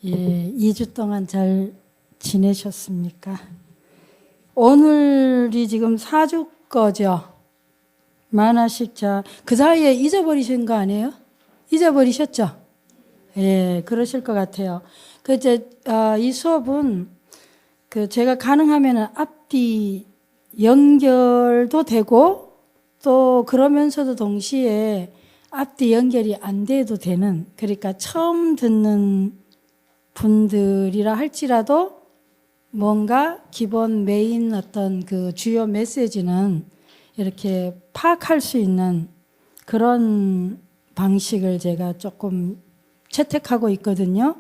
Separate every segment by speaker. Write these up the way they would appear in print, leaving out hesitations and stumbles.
Speaker 1: 예, 2주 동안 잘 지내셨습니까? 오늘이 지금 4주 거죠? 만화식자. 그 사이에 잊어버리신 거 아니에요? 잊어버리셨죠? 예, 그러실 것 같아요. 이 수업은 제가 가능하면은 앞뒤 연결도 되고 또 그러면서도 동시에 앞뒤 연결이 안 돼도 되는, 그러니까 처음 듣는 분들이라 할지라도 뭔가 기본 메인 어떤 그 주요 메시지는 이렇게 파악할 수 있는 그런 방식을 제가 조금 채택하고 있거든요.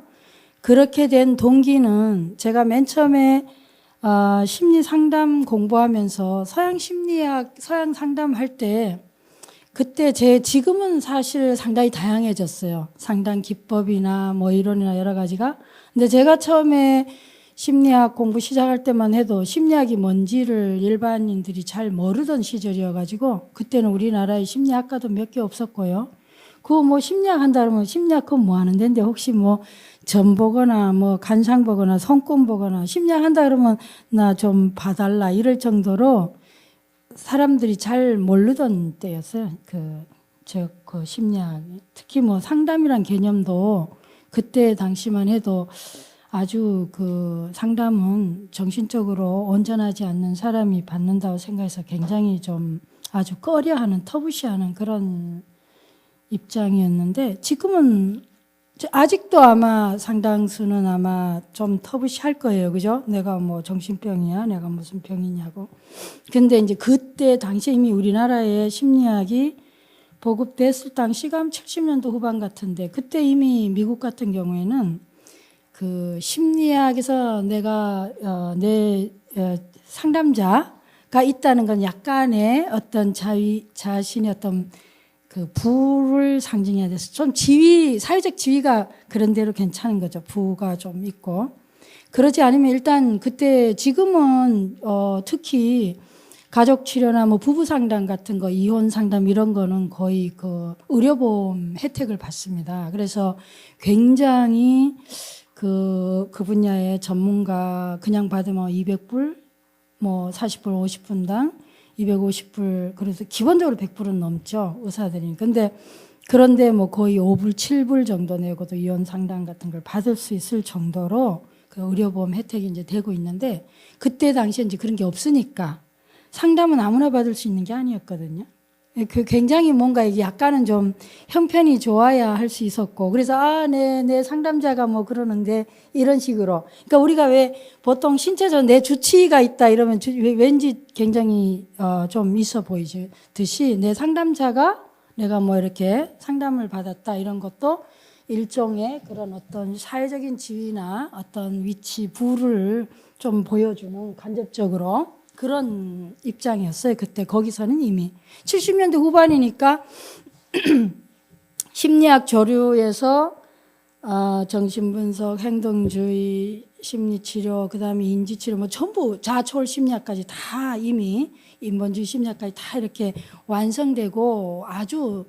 Speaker 1: 그렇게 된 동기는 제가 맨 처음에 심리 상담 공부하면서 서양 심리학, 서양 상담할 때 그때 지금은 사실 상당히 다양해졌어요. 상담 기법이나 뭐 이론이나 여러 가지가. 근데 제가 처음에 심리학 공부 시작할 때만 해도 심리학이 뭔지를 일반인들이 잘 모르던 시절이어가지고 그때는 우리나라에 심리학과도 몇 개 없었고요. 뭐 심리학 한다 그러면 심리학 그건 뭐 하는 데인데 혹시 뭐 점 보거나 뭐 간상 보거나 손금 보거나 심리학 한다 그러면 나 좀 봐달라 이럴 정도로 사람들이 잘 모르던 때였어요. 그 심리학, 특히 뭐 상담이란 개념도 그때 당시만 해도 아주 그 상담은 정신적으로 온전하지 않는 사람이 받는다고 생각해서 굉장히 좀 아주 꺼려하는, 터부시하는 그런 입장이었는데 지금은 아직도 아마 상당수는 아마 좀 터부시할 거예요. 그죠? 내가 뭐 정신병이야, 내가 무슨 병이냐고. 근데 이제 그때 당시에 이미 우리나라의 심리학이 보급됐을 당시가 70년도 후반 같은데 그때 이미 미국 같은 경우에는 그 심리학에서 내가 내 상담자가 있다는 건 약간의 어떤 자신의 어떤 그 부를 상징해야 돼서 좀 사회적 지위가 그런 대로 괜찮은 거죠. 부가 좀 있고. 그러지 않으면 일단 그때 지금은 특히 가족 치료나 뭐 부부 상담 같은 거, 이혼 상담 이런 거는 거의 그 의료보험 혜택을 받습니다. 그래서 굉장히 그 분야의 전문가 그냥 받으면 200불, 뭐 40불, 50분당 250불, 그래서 기본적으로 100불은 넘죠, 의사들이. 그런데 뭐 거의 5불, 7불 정도 내고도 이혼 상담 같은 걸 받을 수 있을 정도로 그 의료보험 혜택이 이제 되고 있는데 그때 당시에 이제 그런 게 없으니까 상담은 아무나 받을 수 있는 게 아니었거든요. 굉장히 뭔가 이게 약간은 좀 형편이 좋아야 할 수 있었고, 그래서 내 상담자가 뭐 그러는데 이런 식으로. 그러니까 우리가 왜 보통 신체적으로 내 주치의가 있다 이러면 왠지 굉장히 좀 있어 보이듯이 내 상담자가 내가 뭐 이렇게 상담을 받았다 이런 것도 일종의 그런 어떤 사회적인 지위나 어떤 위치, 부를 좀 보여주는 간접적으로 그런 입장이었어요. 그때 거기서는 이미 70년대 후반이니까 심리학 조류에서 정신분석, 행동주의, 심리치료, 그다음에 인지치료 뭐 전부 자초월 심리학까지 다 이미 인본주의 심리학까지 다 이렇게 완성되고 아주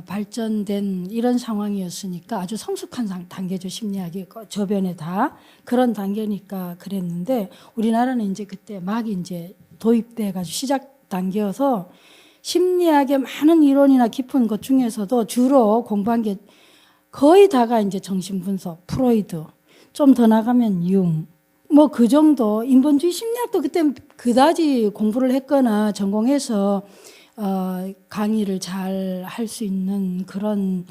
Speaker 1: 발전된 이런 상황이었으니까 아주 성숙한 단계죠. 심리학이 저변에 다 그런 단계니까 그랬는데 우리나라는 이제 그때 막 이제 도입돼 가지고 시작 단계여서 심리학의 많은 이론이나 깊은 것 중에서도 주로 공부한 게 거의 다가 이제 정신분석, 프로이드, 좀 더 나가면 융, 뭐 그 정도. 인본주의 심리학도 그때 그다지 공부를 했거나 전공해서 강의를 잘 할 수 있는 그런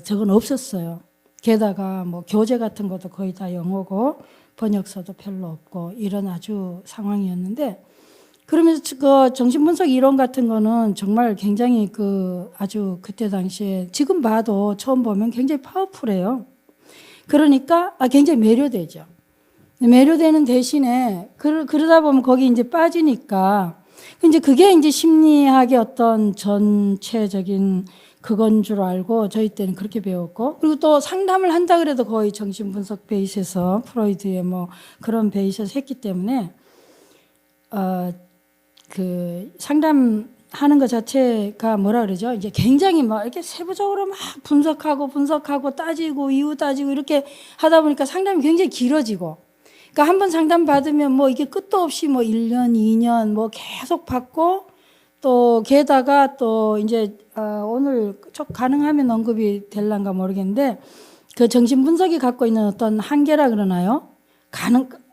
Speaker 1: 적은 없었어요. 게다가 뭐 교재 같은 것도 거의 다 영어고 번역서도 별로 없고 이런 아주 상황이었는데 그러면서 그 정신분석 이론 같은 거는 정말 굉장히 아주 그때 당시에 지금 봐도 처음 보면 굉장히 파워풀해요. 그러니까 굉장히 매료되죠. 매료되는 대신에 그러다 보면 거기 이제 빠지니까 이제 그게 이제 심리학의 어떤 전체적인 그건 줄 알고 저희 때는 그렇게 배웠고, 그리고 또 상담을 한다 그래도 거의 정신분석 베이스에서 프로이드의 뭐 그런 베이스에서 했기 때문에 그 상담 하는 것 자체가 뭐라 그러죠? 이제 굉장히 막 이렇게 세부적으로 막 분석하고 따지고 이유 따지고 이렇게 하다 보니까 상담이 굉장히 길어지고, 그러니까 한번 상담 받으면 뭐 이게 끝도 없이 뭐 1년, 2년 뭐 계속 받고, 또 게다가 또 이제 오늘 가능하면 언급이 될란가 모르겠는데, 그 정신 분석이 갖고 있는 어떤 한계라 그러나요?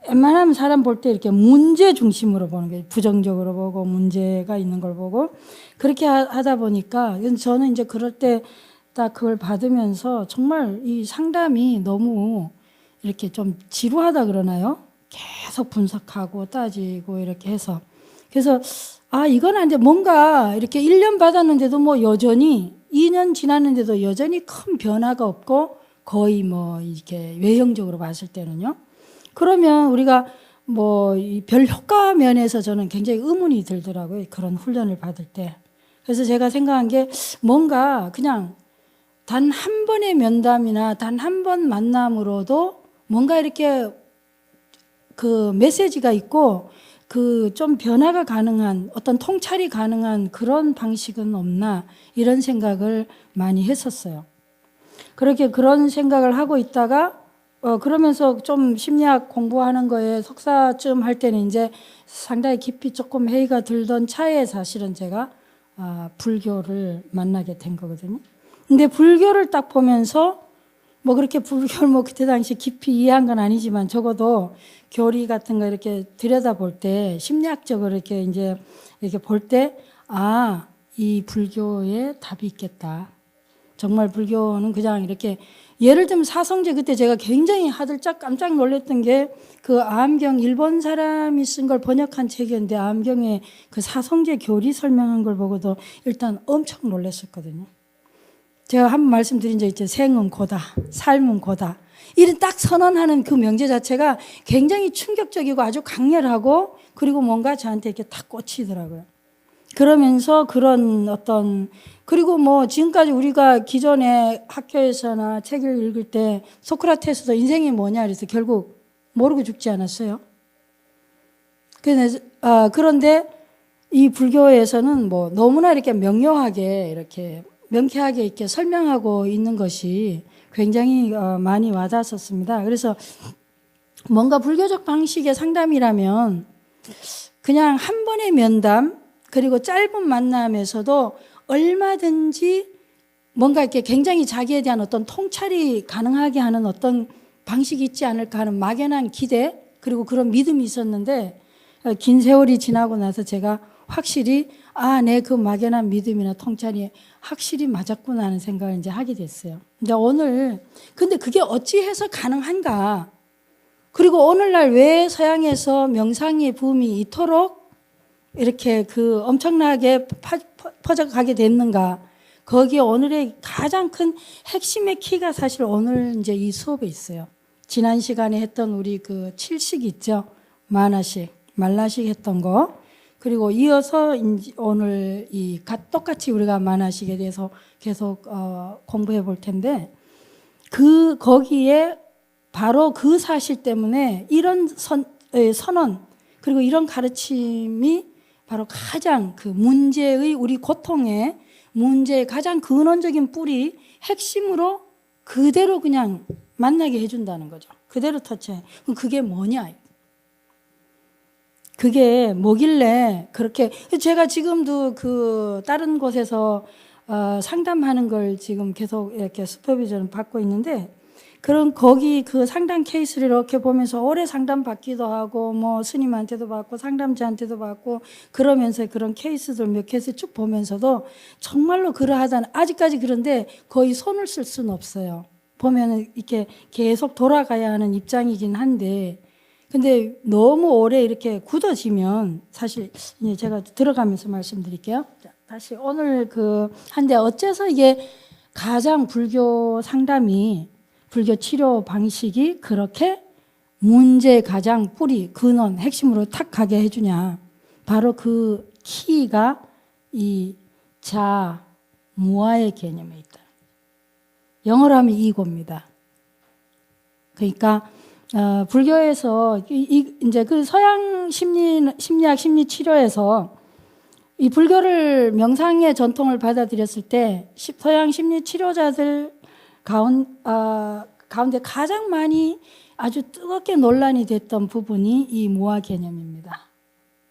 Speaker 1: 웬만하면 사람 볼 때 이렇게 문제 중심으로 보는 게, 부정적으로 보고 문제가 있는 걸 보고 그렇게 하다 보니까, 저는 이제 그럴 때 딱 그걸 받으면서 정말 이 상담이 너무 이렇게 좀 지루하다 그러나요? 계속 분석하고 따지고 이렇게 해서, 그래서 이건 안 돼. 뭔가 이렇게 1년 받았는데도 뭐 여전히 2년 지났는데도 여전히 큰 변화가 없고, 거의 뭐 이렇게 외형적으로 봤을 때는요. 그러면 우리가 뭐 별 효과 면에서 저는 굉장히 의문이 들더라고요. 그런 훈련을 받을 때. 그래서 제가 생각한 게, 뭔가 그냥 단 한 번의 면담이나 단 한 번 만남으로도 뭔가 이렇게 그 메시지가 있고 그 좀 변화가 가능한, 어떤 통찰이 가능한 그런 방식은 없나, 이런 생각을 많이 했었어요. 그런 생각을 하고 있다가 그러면서 좀 심리학 공부하는 거에 석사쯤 할 때는 이제 상당히 깊이 조금 회의가 들던 차에 사실은 제가 불교를 만나게 된 거거든요. 근데 불교를 딱 보면서 뭐 그렇게 불교를 뭐 그때 당시 깊이 이해한 건 아니지만, 적어도 교리 같은 거 이렇게 들여다볼 때, 심리학적으로 이렇게 이제 이렇게 볼 때, 이 불교에 답이 있겠다. 정말 불교는 그냥 이렇게, 예를 들면 사성제, 그때 제가 굉장히 하들짝 깜짝 놀랐던 게, 그 아암경, 일본 사람이 쓴 걸 번역한 책이었는데 아암경에 그 사성제 교리 설명한 걸 보고도 일단 엄청 놀랐었거든요. 제가 한 번 말씀드린 적 있죠. 생은 고다, 삶은 고다. 이런 딱 선언하는 그 명제 자체가 굉장히 충격적이고 아주 강렬하고, 그리고 뭔가 저한테 이렇게 딱 꽂히더라고요. 그러면서 그런 어떤, 그리고 뭐 지금까지 우리가 기존에 학교에서나 책을 읽을 때 소크라테스도 인생이 뭐냐 그래서 결국 모르고 죽지 않았어요. 그런데 이 불교에서는 뭐 너무나 이렇게 명료하게, 이렇게 명쾌하게 이렇게 설명하고 있는 것이 굉장히 많이 와닿았었습니다. 그래서 뭔가 불교적 방식의 상담이라면 그냥 한 번의 면담, 그리고 짧은 만남에서도 얼마든지 뭔가 이렇게 굉장히 자기에 대한 어떤 통찰이 가능하게 하는 어떤 방식이 있지 않을까 하는 막연한 기대, 그리고 그런 믿음이 있었는데, 긴 세월이 지나고 나서 제가 확실히 내 그 막연한 믿음이나 통찰이 확실히 맞았구나 하는 생각을 이제 하게 됐어요. 근데 그게 어찌해서 가능한가? 그리고 오늘날 왜 서양에서 명상의 붐이 이토록 이렇게 그 엄청나게 퍼져가게 됐는가? 거기에 오늘의 가장 큰 핵심의 키가 사실 오늘 이제 이 수업에 있어요. 지난 시간에 했던 우리 그 7식 있죠? 만화식, 말라식 했던 거. 그리고 이어서 오늘 똑같이 우리가 만화식에 대해서 계속 공부해 볼 텐데, 거기에 바로 그 사실 때문에 이런 선언, 그리고 이런 가르침이 바로 가장 그 문제의, 우리 고통의 문제의 가장 근원적인 뿌리, 핵심으로 그대로 그냥 만나게 해준다는 거죠. 그대로 터치해. 그게 뭐냐? 그게 뭐길래 그렇게, 제가 지금도 그 다른 곳에서 상담하는 걸 지금 계속 이렇게 슈퍼비전을 받고 있는데, 거기 그 상담 케이스를 이렇게 보면서 오래 상담 받기도 하고, 뭐 스님한테도 받고 상담자한테도 받고, 그러면서 그런 케이스들 몇 케이스 쭉 보면서도 정말로 그러하다는, 아직까지 그런데 거의 손을 쓸 수는 없어요. 보면은 이렇게 계속 돌아가야 하는 입장이긴 한데, 근데 너무 오래 이렇게 굳어지면, 사실 이제 제가 들어가면서 말씀드릴게요. 자, 다시 오늘 한데 어째서 이게 가장 불교 상담이, 불교 치료 방식이 그렇게 문제의 가장 뿌리, 근원, 핵심으로 탁 가게 해주냐. 바로 그 키가 이 무아의 개념에 있다. 영어로 하면 이고입니다. 그러니까 불교에서 이제 그 서양 심리학 심리 치료에서 이 불교를 명상의 전통을 받아들였을 때 서양 심리 치료자들 가운데 가장 많이 아주 뜨겁게 논란이 됐던 부분이 이 무아 개념입니다.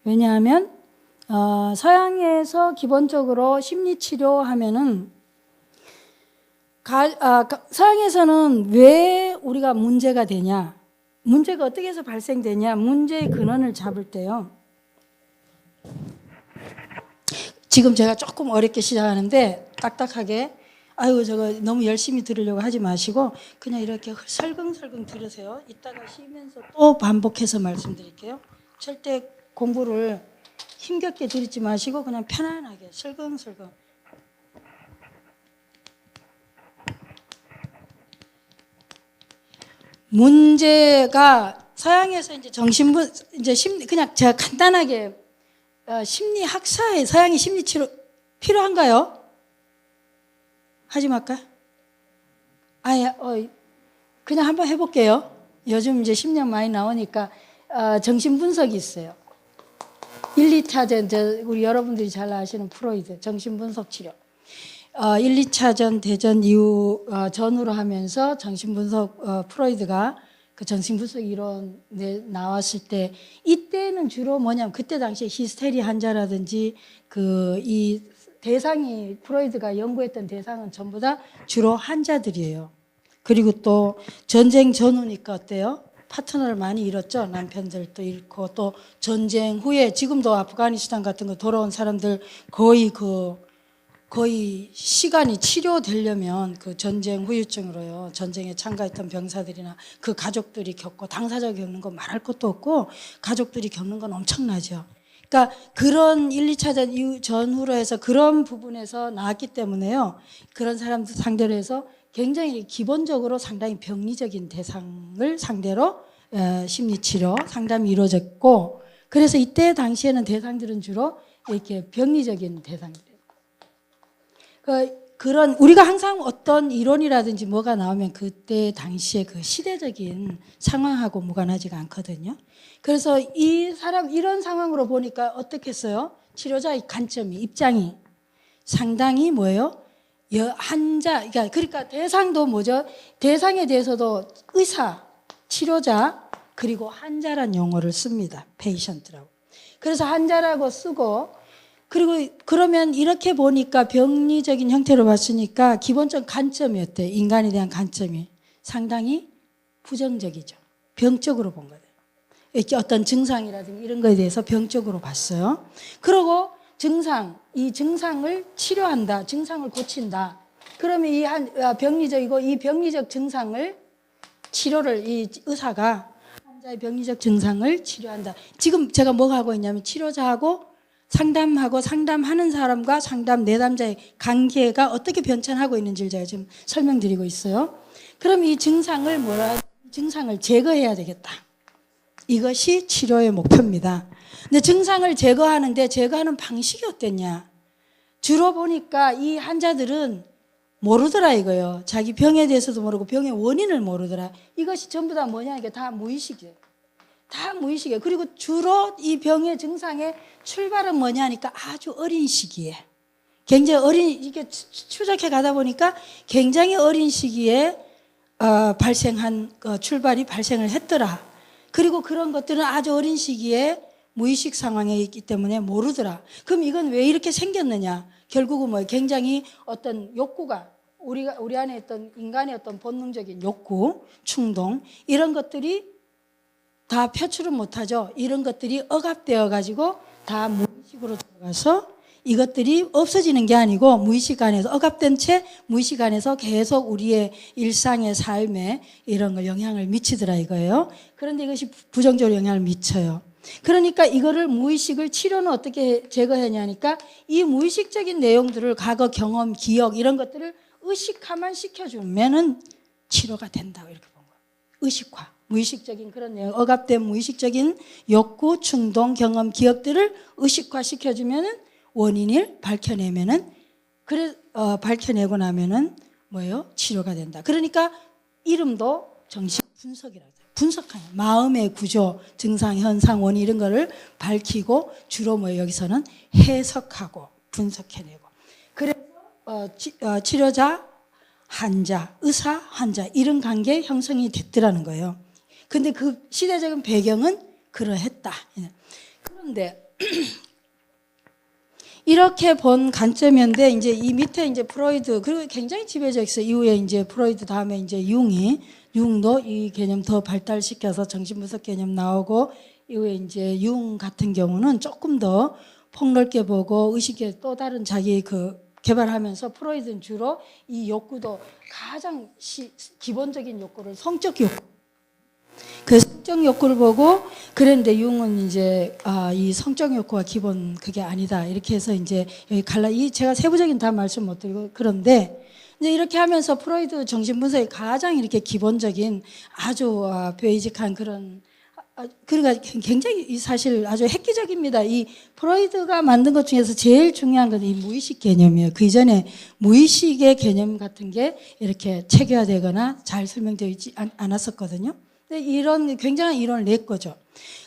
Speaker 1: 왜냐하면 서양에서 기본적으로 심리 치료하면은 서양에서는 왜 우리가 문제가 되냐, 문제가 어떻게 해서 발생되냐, 문제의 근원을 잡을 때요. 지금 제가 조금 어렵게 시작하는데 딱딱하게 아이고 저거 너무 열심히 들으려고 하지 마시고 그냥 이렇게 설근설근 들으세요. 이따가 쉬면서 또 반복해서 말씀드릴게요. 절대 공부를 힘겹게 들이지 마시고 그냥 편안하게 설근설근. 문제가 서양에서 이제 그냥 제가 간단하게 심리학사에 서양의 심리치료 필요한가요? 하지 말까요? 그냥 한번 해볼게요. 요즘 이제 심리학 많이 나오니까 정신분석이 있어요. 1, 2차전 우리 여러분들이 잘 아시는 프로이드 정신분석 치료. 1, 2차전 대전 이후 전후로 하면서 정신분석 프로이드가 그 정신분석 이론 나왔을 때 이때는 주로 뭐냐면 그때 당시에 히스테리 환자라든지 이 대상이 프로이드가 연구했던 대상은 전부 다 주로 환자들이에요. 그리고 또 전쟁 전후니까 어때요? 파트너를 많이 잃었죠. 남편들도 잃고 또 전쟁 후에 지금도 아프가니스탄 같은 거 돌아온 사람들 거의 시간이 치료되려면 그 전쟁 후유증으로요. 전쟁에 참가했던 병사들이나 그 가족들이 겪고 당사자가 겪는 건 말할 것도 없고 가족들이 겪는 건 엄청나죠. 그러니까 그런 1, 2차전 이후 전후로 해서 그런 부분에서 나왔기 때문에요. 그런 사람들 상대로 해서 굉장히 기본적으로 상당히 병리적인 대상을 상대로 심리치료 상담이 이루어졌고 그래서 이때 당시에는 대상들은 주로 이렇게 병리적인 대상들이에요. 그런 우리가 항상 어떤 이론이라든지 뭐가 나오면 그때 당시에 그 시대적인 상황하고 무관하지가 않거든요. 그래서 이런 상황으로 보니까 어떻겠어요? 치료자의 관점이 입장이 상당히 뭐예요? 환자 그러니까 대상도 뭐죠? 대상에 대해서도 의사, 치료자 그리고 환자란 용어를 씁니다. 페이션트라고. 그래서 환자라고 쓰고 그리고 그러면 이렇게 보니까 병리적인 형태로 봤으니까 기본적 관점이 어때요? 인간에 대한 관점이 상당히 부정적이죠. 병적으로 본 거예요. 이렇게 어떤 증상이라든지 이런 거에 대해서 병적으로 봤어요. 그리고 이 증상을 치료한다. 증상을 고친다. 그러면 이 병리적이고 이 병리적 증상을 치료를 이 의사가 환자의 병리적 증상을 치료한다. 지금 제가 뭐가 하고 있냐면 치료자하고 상담하는 사람과 상담 내담자의 관계가 어떻게 변천하고 있는지를 제가 지금 설명드리고 있어요. 그럼 이 증상을 증상을 제거해야 되겠다. 이것이 치료의 목표입니다. 근데 증상을 제거하는데 제거하는 방식이 어땠냐? 주로 보니까 이 환자들은 모르더라 이거요. 자기 병에 대해서도 모르고 병의 원인을 모르더라. 이것이 전부 다 뭐냐? 이게 다 무의식이에요. 다 무의식이에요. 그리고 주로 이 병의 증상의 출발은 뭐냐 하니까 아주 어린 시기에 굉장히 이게 추적해 가다 보니까 굉장히 어린 시기에 발생한 출발이 발생을 했더라. 그리고 그런 것들은 아주 어린 시기에 무의식 상황에 있기 때문에 모르더라. 그럼 이건 왜 이렇게 생겼느냐? 결국은 뭐 굉장히 어떤 욕구가 우리 안에 있던 인간의 어떤 본능적인 욕구, 충동 이런 것들이 다 표출은 못하죠. 이런 것들이 억압되어 가지고 다 무의식으로 들어가서 이것들이 없어지는 게 아니고 무의식 안에서 억압된 채 무의식 안에서 계속 우리의 일상의 삶에 이런 걸 영향을 미치더라 이거예요. 그런데 이것이 부정적으로 영향을 미쳐요. 그러니까 이거를 무의식을 치료는 어떻게 제거하냐니까 이 무의식적인 내용들을 과거 경험, 기억 이런 것들을 의식화만 시켜주면은 치료가 된다고 이렇게 본 거예요. 의식화. 무의식적인 그런 내용, 억압된 무의식적인 욕구, 충동, 경험, 기억들을 의식화 시켜주면은 원인을 밝혀내면은 밝혀내고 나면은 뭐예요? 치료가 된다. 그러니까 이름도 정신 분석이라고 해요. 분석하는 마음의 구조, 증상, 현상, 원인 이런 거를 밝히고 주로 뭐 여기서는 해석하고 분석해내고 그래서 치료자, 환자, 의사, 환자 이런 관계 형성이 됐더라는 거예요. 근데 그 시대적인 배경은 그러했다. 그런데 이렇게 본 관점인데 이제 이 밑에 이제 프로이드 그리고 굉장히 지배적 있어요. 이후에 이제 프로이드 다음에 이제 융도 이 개념 더 발달시켜서 정신분석 개념 나오고 이후에 이제 융 같은 경우는 조금 더 폭넓게 보고 의식의 또 다른 자기 그 개발하면서 프로이드는 주로 이 욕구도 가장 기본적인 욕구를 성적 욕구 그 성적 욕구를 보고 그런데 융은 이제 이 성적 욕구가 기본 그게 아니다 이렇게 해서 이제 여기 제가 세부적인 다 말씀 못 드리고 그런데 이제 이렇게 하면서 프로이드 정신분석의 가장 이렇게 기본적인 아주 베이직한 그런 그러니까 굉장히 사실 아주 획기적입니다. 이 프로이드가 만든 것 중에서 제일 중요한 건 이 무의식 개념이에요. 그 이전에 무의식의 개념 같은 게 이렇게 체계화되거나 잘 설명되어 있지 않았었거든요. 근데 이런 굉장한 이론을 낼 거죠.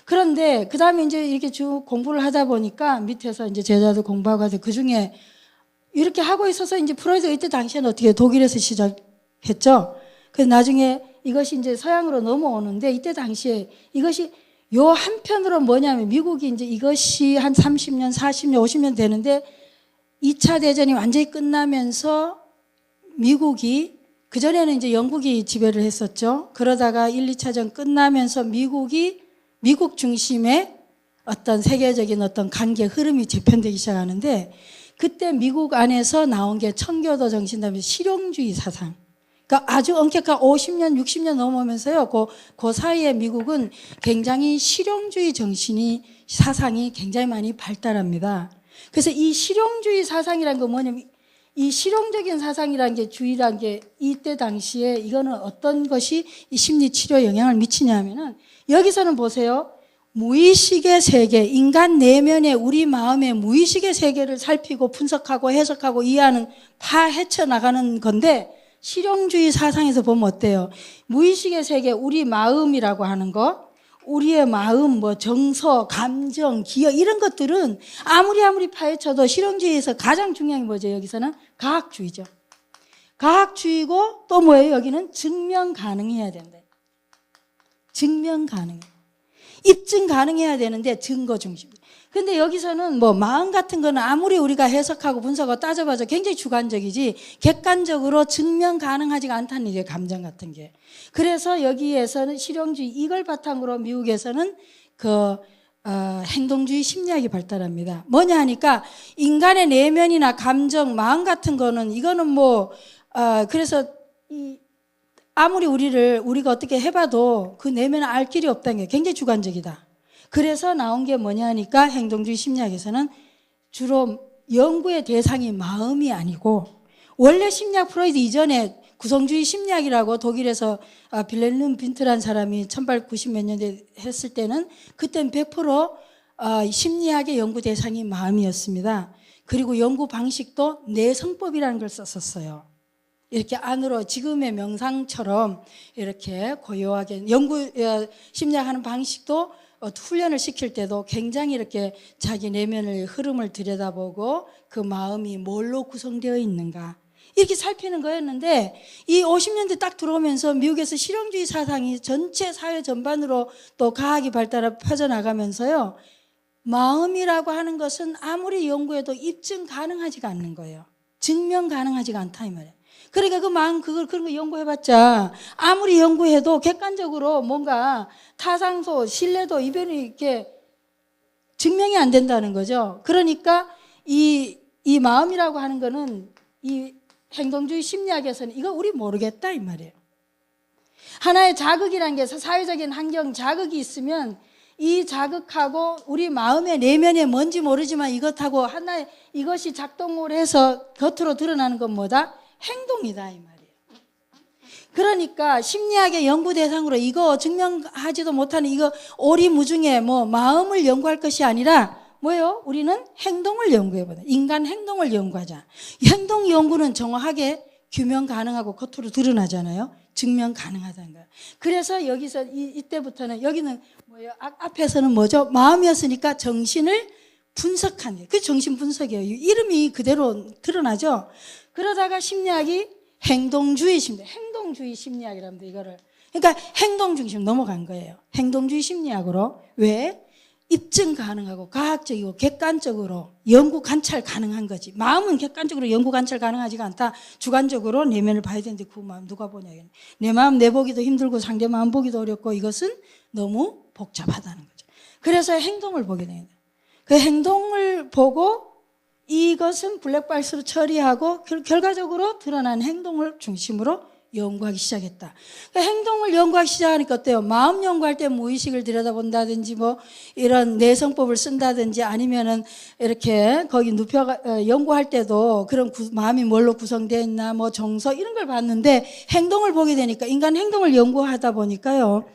Speaker 1: 그런데 그 다음에 이제 이렇게 쭉 공부를 하다 보니까 밑에서 이제 제자들 공부하고 하서 그 중에 이렇게 하고 있어서 이제 프로이드가 이때 당시에는 어떻게 독일에서 시작했죠. 그래서 나중에 이것이 이제 서양으로 넘어오는데 이때 당시에 이것이 요 한편으로 뭐냐면 미국이 이제 이것이 한 30년, 40년, 50년 되는데 2차 대전이 완전히 끝나면서 미국이 그전에는 이제 영국이 지배를 했었죠. 그러다가 1, 2차전 끝나면서 미국 중심의 어떤 세계적인 어떤 관계 흐름이 재편되기 시작하는데 그때 미국 안에서 나온 게 청교도 정신 다음에 실용주의 사상. 그러니까 아주 엄격한 50년, 60년 넘어오면서요. 그 사이에 미국은 굉장히 실용주의 사상이 굉장히 많이 발달합니다. 그래서 이 실용주의 사상이란 건 뭐냐면 이 실용적인 사상이라는 게 주의라는 게 이때 당시에 이거는 어떤 것이 이 심리 치료에 영향을 미치냐 하면은 여기서는 보세요. 무의식의 세계, 인간 내면의 우리 마음의 무의식의 세계를 살피고 분석하고 해석하고 이해하는 파헤쳐 나가는 건데 실용주의 사상에서 보면 어때요? 무의식의 세계, 우리 마음이라고 하는 거, 우리의 마음, 뭐 정서, 감정, 기억 이런 것들은 아무리 파헤쳐도 실용주의에서 가장 중요한 게 뭐죠? 여기서는 과학주의죠. 과학주의고 또 뭐예요? 여기는 증명 가능해야 된다. 증명 가능. 입증 가능해야 되는데 증거 중심. 근데 여기서는 뭐 마음 같은 거는 아무리 우리가 해석하고 분석하고 따져봐도 굉장히 주관적이지 객관적으로 증명 가능하지가 않다는 얘기예요. 감정 같은 게. 그래서 여기에서는 실용주의 이걸 바탕으로 미국에서는 행동주의 심리학이 발달합니다. 뭐냐 하니까 인간의 내면이나 감정, 마음 같은 거는 이거는 그래서 아무리 우리가 어떻게 해봐도 그 내면을 알 길이 없다는 게 굉장히 주관적이다. 그래서 나온 게 뭐냐 하니까 행동주의 심리학에서는 주로 연구의 대상이 마음이 아니고 원래 심리학 프로이드 이전에 구성주의 심리학이라고 독일에서 빌렐름 빈트라는 사람이 1890 몇 년대 했을 때는 그때는 100% 심리학의 연구 대상이 마음이었습니다. 그리고 연구 방식도 내성법이라는 걸 썼었어요. 이렇게 안으로 지금의 명상처럼 이렇게 고요하게 심리학하는 방식도 훈련을 시킬 때도 굉장히 이렇게 자기 내면의 흐름을 들여다보고 그 마음이 뭘로 구성되어 있는가 이렇게 살피는 거였는데 이 50년대 딱 들어오면서 미국에서 실용주의 사상이 전체 사회 전반으로 또 과학이 발달해 퍼져나가면서요. 마음이라고 하는 것은 아무리 연구해도 입증 가능하지가 않는 거예요. 증명 가능하지가 않다 이 말이에요. 그러니까 그 마음 그런 거 연구해봤자 아무리 연구해도 객관적으로 뭔가 타상소, 신뢰도 이변이 이렇게 증명이 안 된다는 거죠. 그러니까 이 마음이라고 하는 거는 이 행동주의 심리학에서는 이거 우리 모르겠다 이 말이에요. 하나의 자극이라는 게 사회적인 환경 자극이 있으면 이 자극하고 우리 마음의 내면에 뭔지 모르지만 이것이 작동을 해서 겉으로 드러나는 건 뭐다? 행동이다 이 말이에요. 그러니까 심리학의 연구 대상으로 이거 증명하지도 못하는 이거 오리무중에 마음을 연구할 것이 아니라 뭐예요? 우리는 행동을 연구해보자. 인간 행동을 연구하자. 행동 연구는 정확하게 규명 가능하고 겉으로 드러나잖아요. 증명 가능하다는 거예요. 그래서 여기서 이때부터는 여기는 뭐예요? 앞에서는 뭐죠? 마음이었으니까 정신을 분석한 거예요. 그 정신 분석이에요. 이름이 그대로 드러나죠. 그러다가 심리학이 행동주의 심리학, 행동주의 심리학이랍니다. 이거를. 그러니까 행동 중심 넘어간 거예요. 행동주의 심리학으로. 왜? 입증 가능하고 과학적이고 객관적으로 연구 관찰 가능한 거지. 마음은 객관적으로 연구 관찰 가능하지가 않다. 주관적으로 내면을 봐야 되는데 그 마음 누가 보냐. 내 마음 내보기도 힘들고 상대 마음 보기도 어렵고 이것은 너무 복잡하다는 거죠. 그래서 행동을 보게 됩니다. 그 행동을 보고 이것은 블랙박스로 처리하고 결과적으로 드러난 행동을 중심으로 연구하기 시작했다. 그러니까 행동을 연구하기 시작하니까 어때요? 마음 연구할 때 무의식을 들여다본다든지 뭐 이런 내성법을 쓴다든지 아니면은 이렇게 거기 눕혀가 연구할 때도 그런 마음이 뭘로 구성되어 있나 뭐 정서 이런 걸 봤는데 행동을 보게 되니까 인간 행동을 연구하다 보니까요.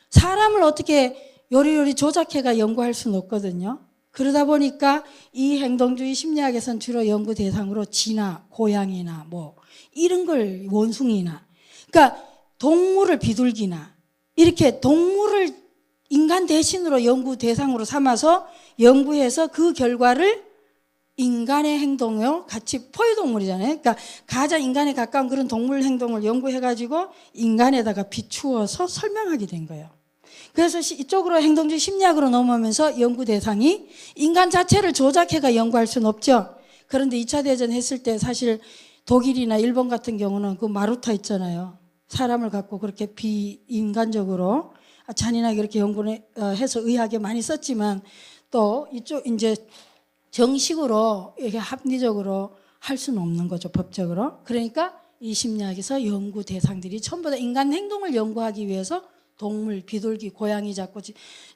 Speaker 1: 사람을 어떻게 요리요리 조작해가 연구할 수는 없거든요. 그러다 보니까 이 행동주의 심리학에서는 주로 연구 대상으로 쥐나 고양이나 뭐 이런 걸 원숭이나 그러니까 동물을 비둘기나 이렇게 동물을 인간 대신으로 연구 대상으로 삼아서 연구해서 그 결과를 인간의 행동을 같이 포유동물이잖아요. 그러니까 가장 인간에 가까운 그런 동물 행동을 연구해가지고 인간에다가 비추어서 설명하게 된 거예요. 그래서 이쪽으로 행동주의 심리학으로 넘어오면서 연구 대상이 인간 자체를 조작해가 연구할 수는 없죠. 그런데 2차 대전 했을 때 사실 독일이나 일본 같은 경우는 그 마루타 있잖아요. 사람을 갖고 그렇게 비인간적으로 잔인하게 이렇게 연구를 해서 의학에 많이 썼지만 또 이쪽 이제 정식으로 이렇게 합리적으로 할 수는 없는 거죠. 법적으로. 그러니까 이 심리학에서 연구 대상들이 전부 다 인간 행동을 연구하기 위해서 동물, 비둘기, 고양이 잡고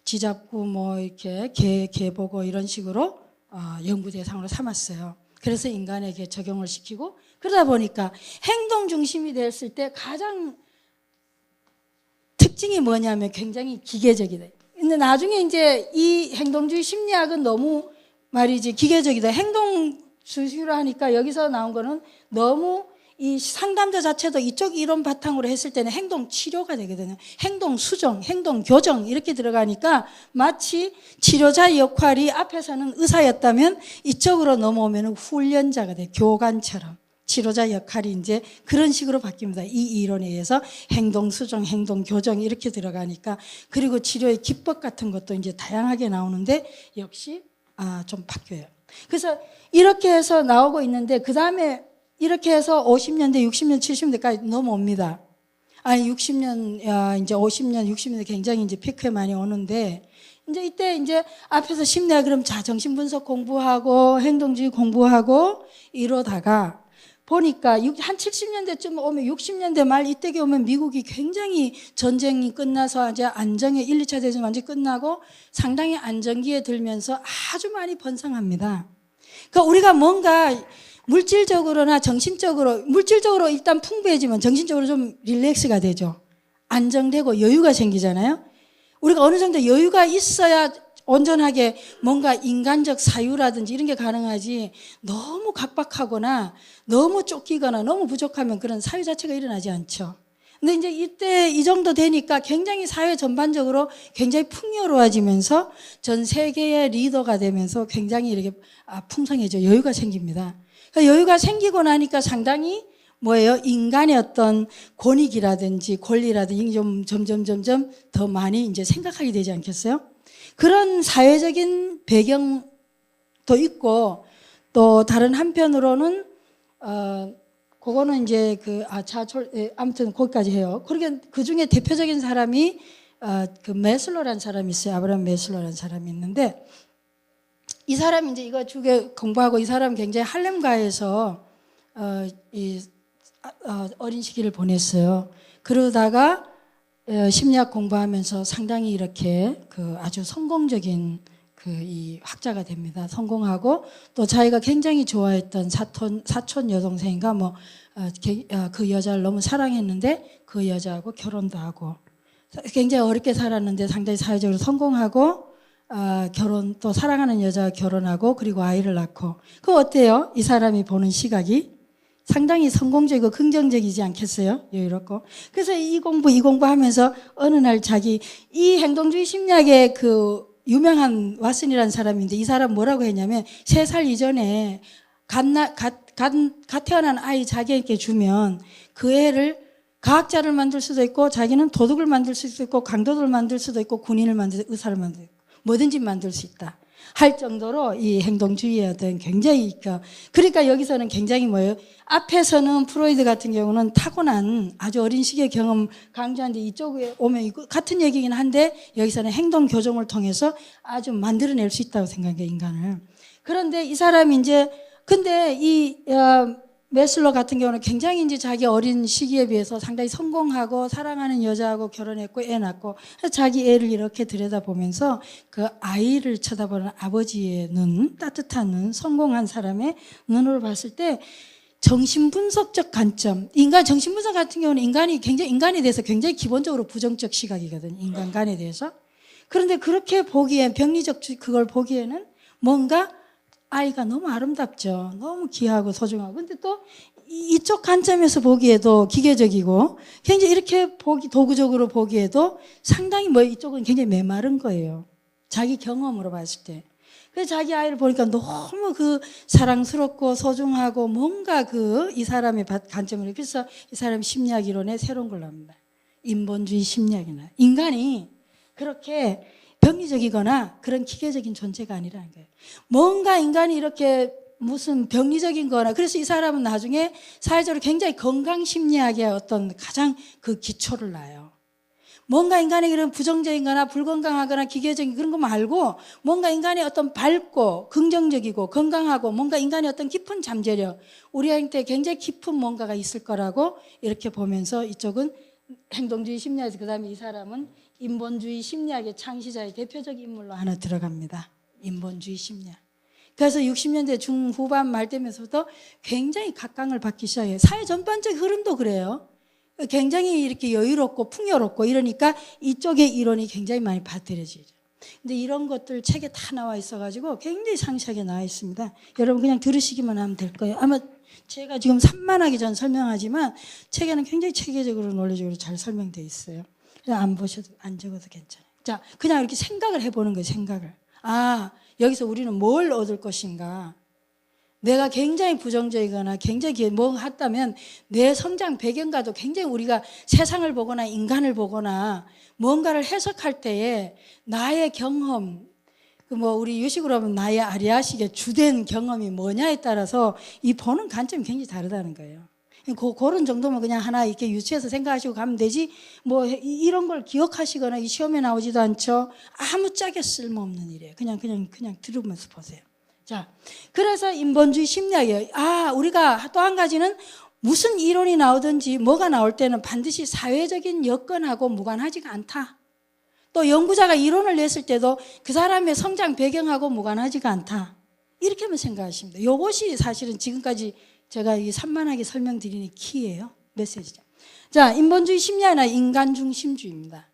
Speaker 1: 쥐 잡고 뭐 이렇게 개 보고 이런 식으로 연구 대상으로 삼았어요. 그래서 인간에게 적용을 시키고 그러다 보니까 행동 중심이 됐을 때 가장 특징이 뭐냐면 굉장히 기계적이다. 근데 나중에 이제 이 행동주의 심리학은 너무 말이지 기계적이다. 행동 주시로 하니까 여기서 나온 거는 너무 이 상담자 자체도 이쪽 이론 바탕으로 했을 때는 행동 치료가 되거든요. 행동 수정, 행동 교정 이렇게 들어가니까 마치 치료자의 역할이 앞에서는 의사였다면 이쪽으로 넘어오면 훈련자가 돼요. 교관처럼. 치료자 역할이 이제 그런 식으로 바뀝니다. 이 이론에 의해서 행동 수정, 행동 교정 이렇게 들어가니까 그리고 치료의 기법 같은 것도 이제 다양하게 나오는데 역시 좀 바뀌어요. 그래서 이렇게 해서 나오고 있는데 그 다음에 이렇게 해서 50년대, 60년, 70년대까지 넘어옵니다. 60년, 이제 50년, 60년대 굉장히 이제 피크에 많이 오는데, 이제 이때 이제 앞에서 심리학 그럼 정신분석 공부하고 행동주의 공부하고 이러다가 보니까 한 70년대쯤 오면 60년대 말 이때에 오면 미국이 굉장히 전쟁이 끝나서 이제 안정의 1, 2차 대전 완전히 끝나고 상당히 안정기에 들면서 아주 많이 번성합니다. 그러니까 우리가 뭔가 물질적으로나 정신적으로, 물질적으로 일단 풍부해지면 정신적으로 좀 릴렉스가 되죠. 안정되고 여유가 생기잖아요. 우리가 어느 정도 여유가 있어야 온전하게 뭔가 인간적 사유라든지 이런 게 가능하지 너무 각박하거나 너무 쫓기거나 너무 부족하면 그런 사유 자체가 일어나지 않죠. 근데 이제 이때 이 정도 되니까 굉장히 사회 전반적으로 굉장히 풍요로워지면서 전 세계의 리더가 되면서 굉장히 이렇게 풍성해져 여유가 생깁니다. 여유가 생기고 나니까 상당히 뭐예요? 인간의 어떤 권익이라든지 권리라든지 점점 더 많이 이제 생각하게 되지 않겠어요? 그런 사회적인 배경도 있고 또 다른 한편으로는 그거는 이제 아무튼 거기까지 해요. 그러니까 그 중에 대표적인 사람이 그 메슬로라는 사람이 있어요. 아브라함 메슬로라는 사람이 있는데 이 사람이 이제 이거 주게 공부하고 이 사람 굉장히 할렘가에서 어린 시기를 보냈어요. 그러다가 심리학 공부하면서 상당히 이렇게 그 아주 성공적인 이 학자가 됩니다. 성공하고 또 자기가 굉장히 좋아했던 사촌 여동생인가 뭐 그 여자를 너무 사랑했는데 그 여자하고 결혼도 하고 굉장히 어렵게 살았는데 상당히 사회적으로 성공하고 또 사랑하는 여자와 결혼하고 그리고 아이를 낳고 그거 어때요? 이 사람이 보는 시각이 상당히 성공적이고 긍정적이지 않겠어요? 여유롭고. 그래서 이 공부 하면서 어느 날 자기 이 행동주의 심리학의 그 유명한 왓슨이라는 사람인데 이 사람 뭐라고 했냐면 3살 이전에 갓 태어난 아이 자기에게 주면 그 애를 과학자를 만들 수도 있고 자기는 도둑을 만들 수도 있고 강도를 만들 수도 있고 군인을 만들 수도 있고 의사를 만들 수도 있고 뭐든지 만들 수 있다 할 정도로 이 행동주의의 어떤 굉장히 그러니까 여기서는 굉장히 뭐예요? 앞에서는 프로이드 같은 경우는 타고난 아주 어린 시기의 경험 강조하는데 이쪽에 오면 같은 얘기긴 한데 여기서는 행동 교정을 통해서 아주 만들어낼 수 있다고 생각해요, 인간을. 그런데 이 사람이 이제 근데 이 메슬로 같은 경우는 굉장히 이제 자기 어린 시기에 비해서 상당히 성공하고 사랑하는 여자하고 결혼했고 애 낳고 자기 애를 이렇게 들여다보면서 그 아이를 쳐다보는 아버지의 눈, 따뜻한 눈, 성공한 사람의 눈으로 봤을 때 정신분석적 관점, 정신분석 같은 경우는 인간에 대해서 굉장히 기본적으로 부정적 시각이거든요. 인간관에 대해서. 그런데 그렇게 보기엔 병리적 그걸 보기에는 뭔가 아이가 너무 아름답죠. 너무 귀하고 소중하고. 근데 또 이쪽 관점에서 보기에도 기계적이고 굉장히 이렇게 도구적으로 보기에도 상당히 이쪽은 굉장히 메마른 거예요. 자기 경험으로 봤을 때. 그래서 자기 아이를 보니까 너무 그 사랑스럽고 소중하고 뭔가 이 사람의 관점으로. 그래서 이 사람 심리학 이론에 새로운 걸 납니다. 인본주의 심리학이나. 인간이 그렇게 병리적이거나 그런 기계적인 존재가 아니라는 거예요. 뭔가 인간이 이렇게 무슨 병리적인 거나 그래서 이 사람은 나중에 사회적으로 굉장히 건강심리학의 어떤 가장 그 기초를 놔요. 뭔가 인간의 그런 부정적인 거나 불건강하거나 기계적인 그런 거 말고 뭔가 인간의 어떤 밝고 긍정적이고 건강하고 뭔가 인간의 어떤 깊은 잠재력 우리한테 굉장히 깊은 뭔가가 있을 거라고 이렇게 보면서 이쪽은 행동주의 심리학에서 그다음에 이 사람은 인본주의 심리학의 창시자의 대표적 인물로 하나 들어갑니다. 인본주의 심리학. 그래서 60년대 중후반 말 되면서부터 굉장히 각광을 받기 시작해요. 사회 전반적 흐름도 그래요. 굉장히 이렇게 여유롭고 풍요롭고 이러니까 이쪽의 이론이 굉장히 많이 받들여지죠. 근데 이런 것들 책에 다 나와 있어가지고 굉장히 상세하게 나와 있습니다. 여러분 그냥 들으시기만 하면 될 거예요. 아마 제가 지금 산만하기 전 설명하지만 책에는 굉장히 체계적으로 논리적으로 잘 설명되어 있어요. 그냥 안 보셔도 안 적어도 괜찮아요. 자, 그냥 이렇게 생각을 해보는 거예요. 생각을. 여기서 우리는 뭘 얻을 것인가. 내가 굉장히 부정적이거나 굉장히 뭐 했다면 내 성장 배경과도 굉장히 우리가 세상을 보거나 인간을 보거나 뭔가를 해석할 때에 나의 경험 우리 유식으로 하면 나의 아리아식의 주된 경험이 뭐냐에 따라서 이 보는 관점이 굉장히 다르다는 거예요. 그런 정도면 그냥 하나 이렇게 유치해서 생각하시고 가면 되지 이런 걸 기억하시거나 이 시험에 나오지도 않죠. 아무짝에 쓸모없는 일이에요. 그냥 들으면서 보세요. 자, 그래서 인본주의 심리학이에요. 우리가 또 한 가지는 무슨 이론이 나오든지 뭐가 나올 때는 반드시 사회적인 여건하고 무관하지가 않다. 또 연구자가 이론을 냈을 때도 그 사람의 성장 배경하고 무관하지가 않다. 이렇게만 생각하십니다. 이것이 사실은 지금까지 제가 산만하게 설명드리는 키예요. 메시지죠. 자, 인본주의 심리학이나 인간중심주의입니다.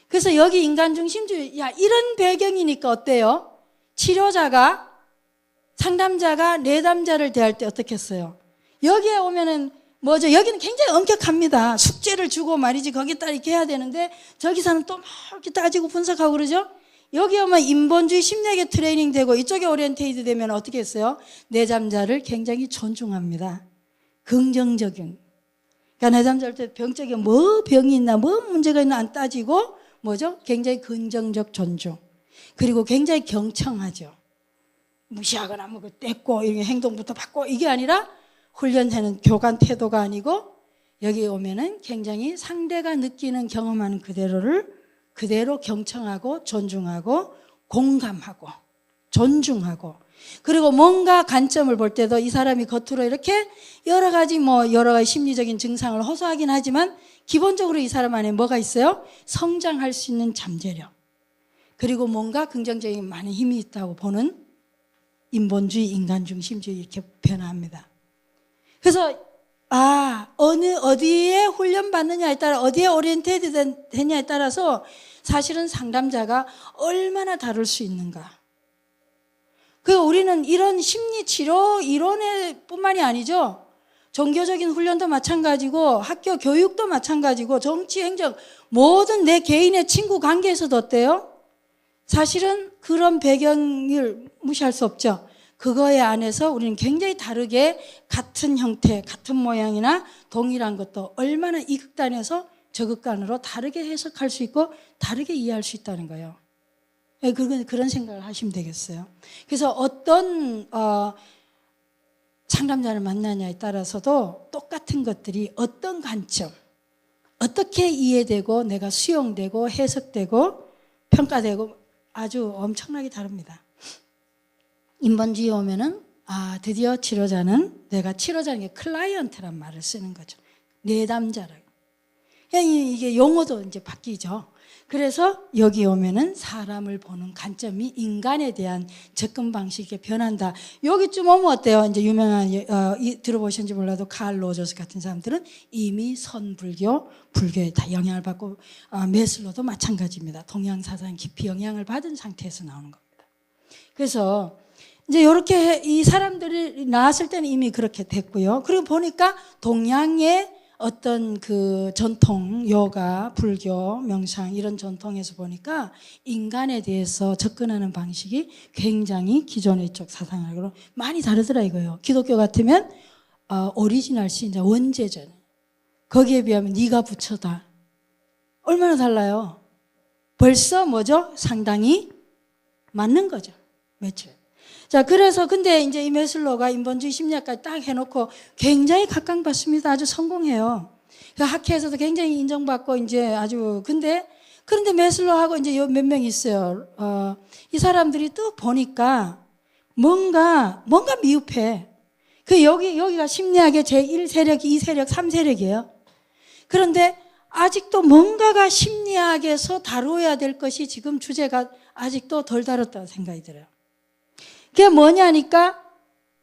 Speaker 1: 그래서 여기 인간중심주의, 이런 배경이니까 어때요? 치료자가 상담자가 내담자를 대할 때 어떻게 했어요? 여기에 오면은 뭐죠? 여기는 굉장히 엄격합니다. 숙제를 주고 말이지 거기에 따라 이렇게 해야 되는데 저기서는 또 막 이렇게 따지고 분석하고 그러죠? 여기 오면 인본주의 심리학에 트레이닝 되고 이쪽에 오리엔테이드 되면 어떻게 했어요? 내담자를 굉장히 존중합니다. 긍정적인. 그러니까 내담자할 때 병적인 뭐 병이 있나 뭐 문제가 있나 안 따지고 뭐죠? 굉장히 긍정적 존중. 그리고 굉장히 경청하죠. 무시하거나 떼고 이렇게 행동부터 받고 이게 아니라 훈련하는 교관 태도가 아니고 여기 오면은 굉장히 상대가 느끼는 경험하는 그대로를 그대로 경청하고 존중하고 공감하고 존중하고 그리고 뭔가 관점을 볼 때도 이 사람이 겉으로 이렇게 여러 가지 심리적인 증상을 호소하긴 하지만 기본적으로 이 사람 안에 뭐가 있어요? 성장할 수 있는 잠재력 그리고 뭔가 긍정적인 많은 힘이 있다고 보는 인본주의, 인간중심주의 이렇게 변화합니다. 그래서 어디에 훈련받느냐에 따라 어디에 오리엔테이드 되냐에 따라서 사실은 상담자가 얼마나 다를 수 있는가. 우리는 이런 심리치료 이론에 뿐만이 아니죠. 종교적인 훈련도 마찬가지고 학교 교육도 마찬가지고 정치 행정 모든 내 개인의 친구 관계에서도 어때요? 사실은 그런 배경을 무시할 수 없죠. 그거에 안에서 우리는 굉장히 다르게 같은 형태, 같은 모양이나 동일한 것도 얼마나 이 극단에서 저 극단으로 다르게 해석할 수 있고 다르게 이해할 수 있다는 거예요. 그런 생각을 하시면 되겠어요. 그래서 어떤 상담자를 만나냐에 따라서도 똑같은 것들이 어떤 관점, 어떻게 이해되고 내가 수용되고 해석되고 평가되고 아주 엄청나게 다릅니다. 인본주의 오면은 드디어 치료자는 내가 치료자는 게 클라이언트란 말을 쓰는 거죠. 내담자라고. 이게 용어도 이제 바뀌죠. 그래서 여기 오면은 사람을 보는 관점이 인간에 대한 접근 방식이 변한다. 여기쯤 오면 어때요? 이제 유명한 들어보셨는지 몰라도 칼 로저스 같은 사람들은 이미 선불교, 불교에 다 영향을 받고 메슬로도 마찬가지입니다. 동양 사상 깊이 영향을 받은 상태에서 나오는 겁니다. 그래서 이제 이렇게 이 사람들이 나왔을 때는 이미 그렇게 됐고요. 그리고 보니까 동양의 어떤 그 전통, 요가, 불교, 명상 이런 전통에서 보니까 인간에 대해서 접근하는 방식이 굉장히 기존의 쪽 사상하고 많이 다르더라 이거예요. 기독교 같으면 오리지널 신자, 원죄잖아요. 거기에 비하면 네가 부처다. 얼마나 달라요? 벌써 뭐죠? 상당히 맞는 거죠. 매출. 자, 그래서 근데 이제 이 메슬로가 인본주의 심리학까지 딱 해놓고 굉장히 각광받습니다. 아주 성공해요. 그 학회에서도 굉장히 인정받고 이제 아주 그런데 메슬로하고 이제 몇 명 있어요. 이 사람들이 또 보니까 뭔가 미흡해. 여기가 심리학의 제1세력, 2세력, 3세력이에요. 그런데 아직도 뭔가가 심리학에서 다루어야 될 것이 지금 주제가 아직도 덜 다뤘다고 생각이 들어요. 그게 뭐냐니까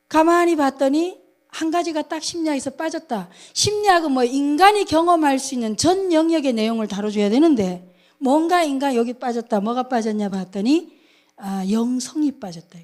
Speaker 1: 가만히 봤더니 한 가지가 딱 심리학에서 빠졌다. 심리학은 뭐 인간이 경험할 수 있는 전 영역의 내용을 다뤄줘야 되는데 뭔가 인간 여기 빠졌다. 뭐가 빠졌냐 봤더니 영성이 빠졌다.